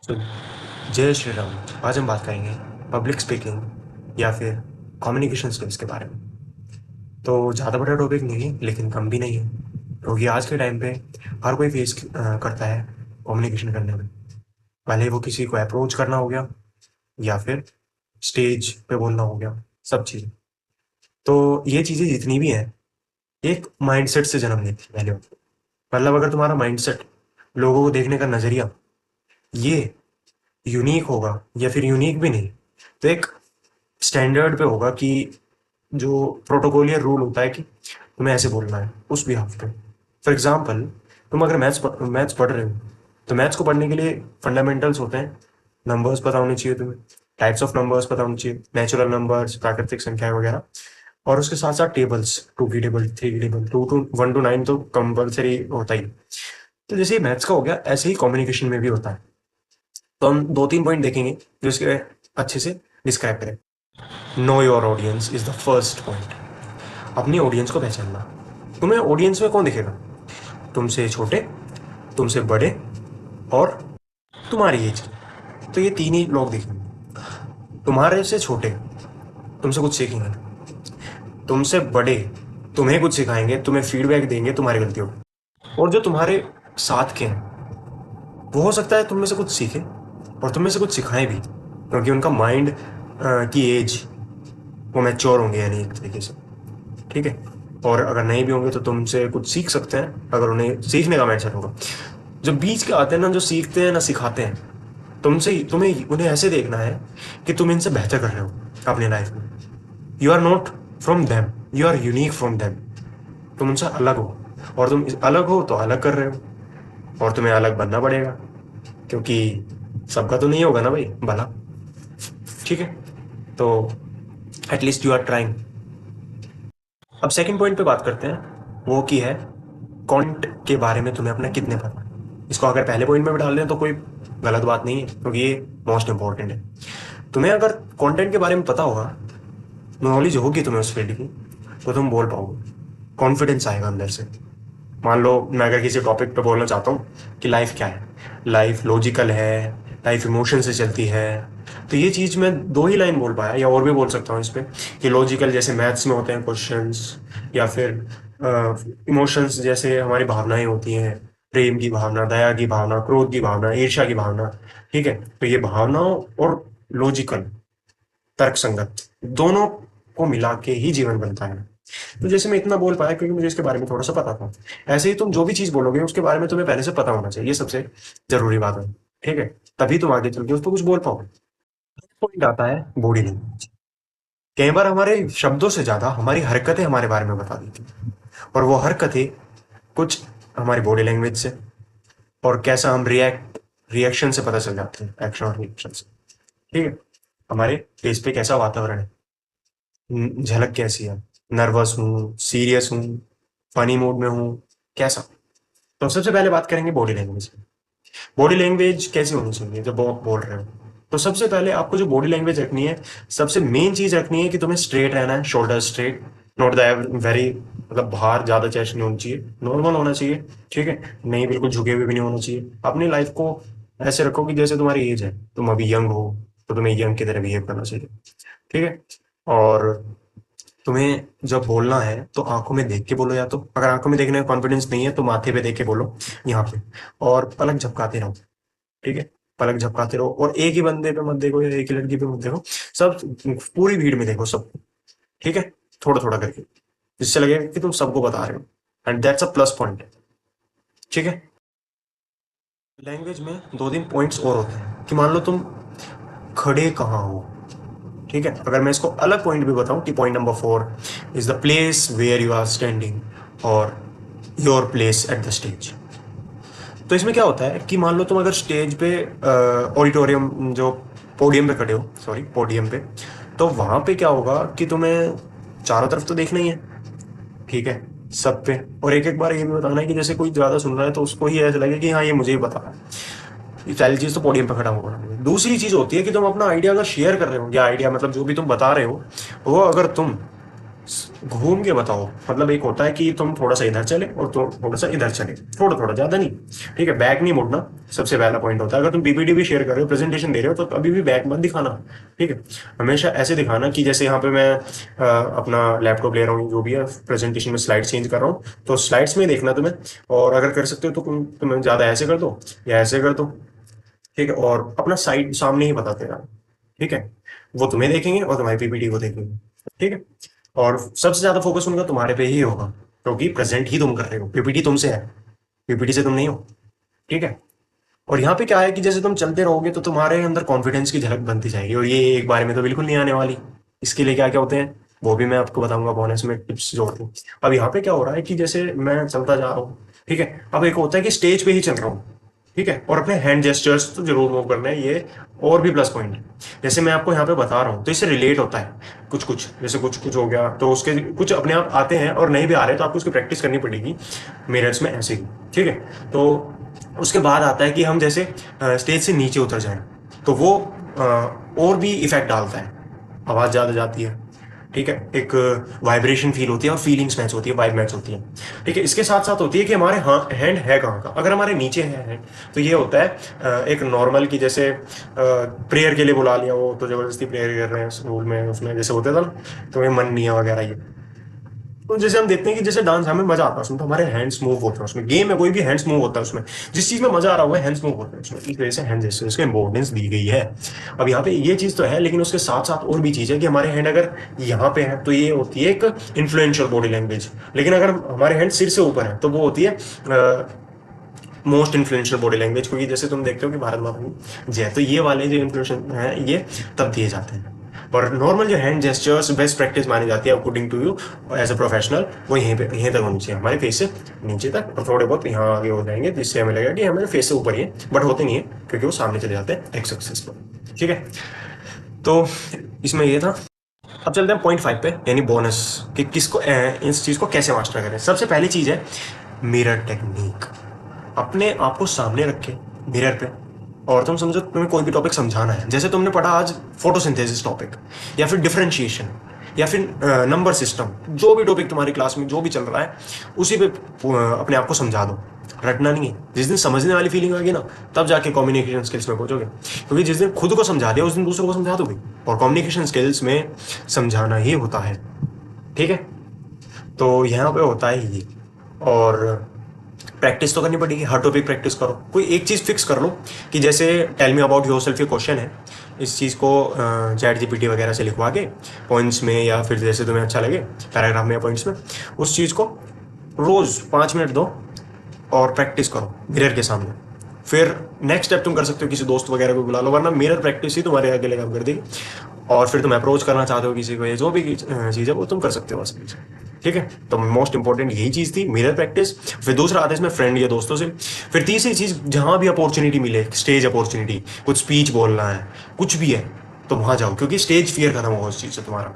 तो जय श्री राम। आज हम बात करेंगे पब्लिक स्पीकिंग या फिर कम्युनिकेशन स्किल्स के बारे में। तो ज़्यादा बड़ा टॉपिक नहीं है लेकिन कम भी नहीं है, क्योंकि आज के टाइम पे हर कोई फेस करता है कम्युनिकेशन करने में। पहले वो किसी को अप्रोच करना हो गया या फिर स्टेज पे बोलना हो गया, सब चीज़ें। तो ये चीज़ें जितनी भी हैं एक माइंडसेट से जन्म लेती है पहले। मतलब अगर तुम्हारा माइंडसेट, लोगों को देखने का नज़रिया ये यूनिक होगा या फिर यूनिक भी नहीं, तो एक स्टैंडर्ड पे होगा कि जो प्रोटोकॉलियर रूल होता है कि तुम्हें ऐसे बोलना है उस बिहाफ पे। फॉर एग्जांपल, तुम अगर मैथ्स पढ़ रहे हो तो मैथ्स को पढ़ने के लिए फंडामेंटल्स होते हैं। नंबर्स पता होने चाहिए तुम्हें, टाइप्स ऑफ नंबर्स पता होने चाहिए, नेचुरल नंबर्स, प्राकृतिक संख्याएं वगैरह। और उसके साथ साथ टेबल्स, 2 की टेबल, 3 की टेबल, 1 to 9 तो कंपलसरी होता ही। तो जैसे मैथ्स का हो गया, ऐसे ही कम्युनिकेशन में भी होता है। तो हम 2-3 पॉइंट देखेंगे जो इसके अच्छे से डिस्क्राइब करें। Know your audience is the first point. अपनी ऑडियंस को पहचानना। तुम्हें ऑडियंस में कौन दिखेगा? तुमसे छोटे, तुमसे बड़े और तुम्हारी एज के। तो ये तीन ही लोग दिखेंगे। तुम्हारे से छोटे तुमसे कुछ सीखेंगे, तुमसे बड़े तुम्हें कुछ सिखाएंगे, तुम्हें फीडबैक देंगे तुम्हारी गलतियों पर। और जो तुम्हारे साथ के हैं वो हो सकता है तुम में से कुछ सीखे और तुम में से कुछ सिखाएं भी, क्योंकि उनका माइंड की एज वो मैच्योर होंगे, यानी एक तरीके से। ठीक है। और अगर नहीं भी होंगे तो तुमसे कुछ सीख सकते हैं अगर उन्हें सीखने का माइंडसेट होगा। जो बीच के आते हैं ना, जो सीखते हैं ना सिखाते हैं, तुमसे तुम्हें उन्हें ऐसे देखना है कि तुम इनसे बेहतर कर रहे हो अपनी लाइफ में। You are not from them, you are unique from them. तुम उनसे अलग हो, और तुम अलग हो तो अलग कर रहे हो, और तुम्हें अलग बनना पड़ेगा, क्योंकि सबका तो नहीं होगा ना भाई भला। ठीक है। तो एटलीस्ट यू आर ट्राइंग। अब सेकंड पॉइंट पे बात करते हैं, वो की है कंटेंट के बारे में तुम्हें अपना कितने पता है। इसको अगर पहले पॉइंट में भी डाल दें तो कोई गलत बात नहीं है, क्योंकि ये मोस्ट इंपॉर्टेंट है। तुम्हें अगर कंटेंट के बारे में पता होगा, नॉलेज होगी तुम्हें उस फील्ड की, तो तुम बोल पाओगे, कॉन्फिडेंस आएगा अंदर से। मान लो मैं अगर किसी टॉपिक पे बोलना चाहता हूँ कि लाइफ क्या है, लाइफ लॉजिकल है, लाइफ इमोशन से चलती है, तो ये चीज़ मैं 2 ही लाइन बोल पाया, या और भी बोल सकता हूँ इस पर कि लॉजिकल जैसे मैथ्स में होते हैं क्वेश्चंस, या फिर इमोशंस जैसे हमारी भावनाएं होती हैं, प्रेम की भावना, दया की भावना, क्रोध की भावना, ईर्ष्या की भावना। ठीक है। तो ये भावनाओं और लॉजिकल, तर्क संगत, दोनों को मिला के ही जीवन बनता है। तो जैसे मैं इतना बोल पाया क्योंकि मुझे इसके बारे में थोड़ा सा पता था। ऐसे ही तुम जो भी चीज बोलोगे उसके बारे में तुम्हें पहले से पता होना चाहिए, ये सबसे जरूरी बात है। ठीक है। तभी तुम आगे चल के उस पर कुछ बोल पाओगे। पॉइंट आता है बॉडी लैंग्वेज। कई बार हमारे शब्दों से ज्यादा हमारी हरकतें हमारे बारे में बता देती हैं, और वो हरकतें कुछ हमारी बॉडी लैंग्वेज से, और कैसा हम रिएक्शन से पता चल जाते हैं, एक्शन और रिएक्शन से। ठीक है। हमारे फेस पे कैसा वातावरण है, झलक कैसी है, नर्वस हूँ, सीरियस हूँ, फनी मूड में हूँ, कैसा। तो सबसे पहले बात करेंगे बॉडी लैंग्वेज। बॉडी लैंग्वेज कैसी होनी चाहिए जब वो बोल रहे हो? तो सबसे पहले आपको जो बॉडी लैंग्वेज रखनी है, सबसे मेन चीज रखनी है कि तुम्हें स्ट्रेट रहना है, shoulder straight, not the very, मतलब बाहर ज्यादा चेस्ट नहीं होनी चाहिए, नॉर्मल होना चाहिए। ठीक है। नहीं बिल्कुल झुके हुए भी नहीं होना चाहिए। अपनी लाइफ को ऐसे रखो कि जैसे तुम्हारी एज है, तुम अभी यंग हो, तो तुम्हें यंग की तरह बिहेव करना चाहिए। ठीक है। और तुम्हें जब बोलना है तो आंखों में देख के बोलो, या तो अगर आंखों में देखने का कॉन्फिडेंस नहीं है तो माथे पे देख के बोलो, यहाँ पे। और पलक झपकाते रहो। ठीक है। पलक झपकाते रहो, और एक ही बंदे पे मत देखो या एक ही लड़की पे मत देखो, सब पूरी भीड़ में देखो सबको। ठीक है। थोड़ा थोड़ा करके, जिससे लगेगा कि तुम सबको बता रहे हो, and that's a plus point. ठीक है। लैंग्वेज में 2-3 पॉइंट्स और होते हैं कि मान लो तुम खड़े कहाँ हो। ठीक है। अगर मैं इसको अलग पॉइंट भी बताऊं कि point number 4 is the place where you are standing, और your place at the stage. तो इसमें क्या होता है कि मान लो तुम अगर स्टेज पे, ऑडिटोरियम जो पोडियम पे खड़े हो, सॉरी पोडियम पे, तो वहां पे क्या होगा कि तुम्हें चारों तरफ तो देखना ही है। ठीक है। सब पे, और एक एक बार ये भी बताना है कि जैसे कोई ज्यादा सुन रहा है तो उसको ही ऐसा लगे कि हाँ ये मुझे ही बता रहा है। ये पहली चीज तो पोडियम पे खड़ा होगा। दूसरी चीज होती है कि तुम अपना आइडिया अगर शेयर कर रहे हो, या आइडिया मतलब जो भी तुम बता रहे हो, वो अगर तुम घूम के बताओ, मतलब एक होता है कि तुम थोड़ा सा इधर चले और तुम थोड़ा सा इधर चले, थोड़ा थोड़ा, ज्यादा नहीं। ठीक है, बैक नहीं मुड़ना, सबसे पहला पॉइंट होता है। अगर तुम पीपीटी भी शेयर कर रहे हो, प्रेजेंटेशन दे रहे हो, तो अभी भी बैक मत दिखाना। ठीक है, हमेशा ऐसे दिखाना कि जैसे यहाँ पे मैं अपना लैपटॉप ले रहा हूँ, जो भी है प्रेजेंटेशन में स्लाइड चेंज कर रहा हूँ, तो स्लाइड्स में देखना तुम्हें। और अगर कर सकते हो तो तुम्हें ज्यादा ऐसे कर दो या ऐसे कर दो। ठीक है, और अपना साइड सामने ही बताते रहना। ठीक है, वो तुम्हें देखेंगे और तुम्हारी पीपीटी को देखेंगे। ठीक है, और सबसे ज्यादा फोकस उनका तुम्हारे पे ही होगा, क्योंकि प्रेजेंट ही तुम कर रहे हो, पीपीटी तुमसे है, पीपीटी से तुम नहीं हो। ठीक है, और यहाँ पे क्या है कि जैसे तुम चलते रहोगे तो तुम्हारे अंदर कॉन्फिडेंस की झलक बनती जाएगी, और ये एक बारे में तो बिल्कुल नहीं आने वाली। इसके लिए क्या क्या होते हैं वो भी मैं आपको बताऊंगा बोनस में, टिप्स जो होती हैं। अब यहाँ पे क्या हो रहा है कि जैसे मैं चलता जा रहा हूँ, ठीक है, अब एक होता है कि स्टेज पे ही चल रहा हूँ, ठीक है, और अपने हैंड जेस्चर्स तो जरूर मूव करना है, ये और भी प्लस पॉइंट है। जैसे मैं आपको यहाँ पे बता रहा हूँ तो इससे रिलेट होता है कुछ कुछ, जैसे कुछ कुछ हो गया तो उसके कुछ अपने आप आते हैं, और नहीं भी आ रहे तो आपको उसकी प्रैक्टिस करनी पड़ेगी मिरर्स में ऐसे ही। ठीक है, तो उसके बाद आता है कि हम जैसे स्टेज से नीचे उतर जाएं, तो वो और भी इफेक्ट डालता है, आवाज़ ज़्यादा जाती है। ठीक है, एक वाइब्रेशन फील होती है और फीलिंग्स मैच होती है, वाइब मैच होती है। ठीक है, इसके साथ साथ होती है कि हमारे हैंड है कहाँ का। अगर हमारे नीचे है हैंड, तो ये होता है एक नॉर्मल की, जैसे प्रेयर के लिए बुला लिया, वो तो जबरदस्ती प्रेयर कर रहे हैं स्कूल में, उसमें जैसे होता था ना, तो ये मन नहीं है वगैरह ये। तो जैसे हम देखते हैं कि जैसे डांस हमें मजा आता है उसमें, तो हमारे हैंड्स मूव होते हैं उसमें, गेम में कोई भी हैंड्स मूव होता है उसमें, जिस चीज में मजा आ रहा हुआ है हैंड्स मूव होते हैं उसमें, इस वजह से हैंड जेस्चर्स को इंपॉर्टेंस दी गई है। अब यहाँ पे ये चीज तो है, लेकिन उसके साथ साथ और भी चीज है कि हमारे हैंड अगर यहाँ पे है तो ये होती है एक इन्फ्लुएंशियल बॉडी लैंग्वेज, लेकिन अगर हमारे हैंड सिर से ऊपर है तो वो होती है मोस्ट इन्फ्लुएंशियल बॉडी लैंग्वेज। क्योंकि जैसे तुम देखते हो कि भारत माता की जय, तो ये वाले जो इन्फ्लुएंशियल हैं ये तब दिए जाते हैं। और नॉर्मल जो हैंड जेस्चर्स बेस्ट प्रैक्टिस मानी जाती है according to you as a professional, वो यहीं तक होनी चाहिए, हमारे फेस से नीचे तक, और थोड़े बहुत यहाँ आगे हो जाएंगे जिससे हमें लगेगा कि हमारे फेस से ऊपर ही है, बट होते नहीं है क्योंकि वो सामने चले जाते हैं एक सक्सेस पर। ठीक है, तो इसमें ये था। अब चलते हैं पॉइंट 5 पे, यानी बोनस, कि किसको इस चीज़ को कैसे मास्टर करें। सबसे पहली चीज़ है मिरर टेक्निक। अपने आप को सामने रखे मिरर पे, और तुम समझो तुम्हें कोई भी टॉपिक समझाना है, जैसे तुमने पढ़ा आज फोटोसिंथेसिस टॉपिक, या फिर डिफरेंशिएशन, या फिर नंबर सिस्टम, जो भी टॉपिक तुम्हारी क्लास में जो भी चल रहा है उसी पे अपने आप को समझा दो। रटना नहीं है, जिस दिन समझने वाली फीलिंग आएगी ना, तब जाके कम्युनिकेशन स्किल्स में पहुंचोगे। क्योंकि जिस दिन खुद को समझा दिया उस दिन दूसरों को समझा दोगे, और कम्युनिकेशन स्किल्स में समझाना ही होता है। ठीक है, तो यहाँ पे होता है ये। और प्रैक्टिस तो करनी पड़ेगी, हर टॉपिक प्रैक्टिस करो, कोई एक चीज़ फिक्स कर लो कि जैसे टेल मी अबाउट योरसेल्फ ये क्वेश्चन है, इस चीज़ को चैट जीपीटी वगैरह से लिखवा के पॉइंट्स में, या फिर जैसे तुम्हें अच्छा लगे पैराग्राफ में या पॉइंट्स में, उस चीज़ को रोज़ 5 मिनट दो और प्रैक्टिस करो मिरर के सामने। फिर नेक्स्ट स्टेप तुम कर सकते हो किसी दोस्त वगैरह को बुला लो, वरना मिरर प्रैक्टिस ही तुम्हारे अकेले काम कर देगी। और फिर तुम अप्रोच करना चाहते हो किसी को, ये जो भी चीज़ है वो तुम कर सकते हो बस। ठीक है, तो मोस्ट इंपॉर्टेंट यही चीज़ थी, मिरर प्रैक्टिस। फिर दूसरा आता है इसमें फ्रेंड या दोस्तों से। फिर तीसरी चीज़, जहाँ भी अपॉर्चुनिटी मिले, स्टेज अपॉर्चुनिटी, कुछ स्पीच बोलना है, कुछ भी है, तो वहाँ जाओ, क्योंकि स्टेज फियर खत्म होगा उस चीज़ से तुम्हारा।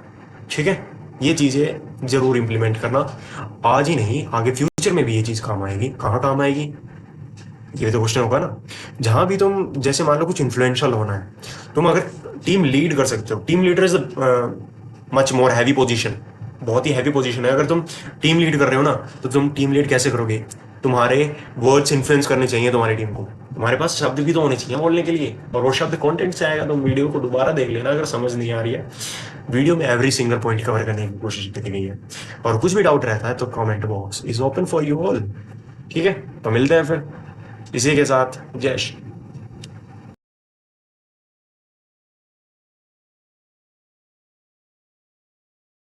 ठीक है, ये चीज़ें जरूर इंप्लीमेंट करना, आज ही नहीं आगे फ्यूचर में भी ये चीज़ काम आएगी। कहाँ काम आएगी ये तो क्वेश्चन होगा ना। जहाँ भी तुम, जैसे मान लो कुछ इन्फ्लुएंशियल होना है, तुम अगर टीम लीड कर सकते हो, team leader is much more heavy position, बहुत ही हैवी पोजीशन है। अगर तुम टीम लीड कर रहे हो ना, तो तुम टीम लीड कैसे करोगे? तुम्हारे वर्ड्स इन्फ्लुएंस करने चाहिए तुम्हारी टीम को, तुम्हारे पास शब्द भी तो होने चाहिए बोलने के लिए, और वो शब्द कंटेंट से आएगा। तुम वीडियो को दोबारा देख लेना अगर समझ नहीं आ रही है, वीडियो में एवरी सिंगल पॉइंट कवर करने की कोशिश की गई है। और कुछ भी डाउट रहता है तो comment box is open for you all. ठीक है, तो मिलते हैं फिर इसी के साथ। जय श्री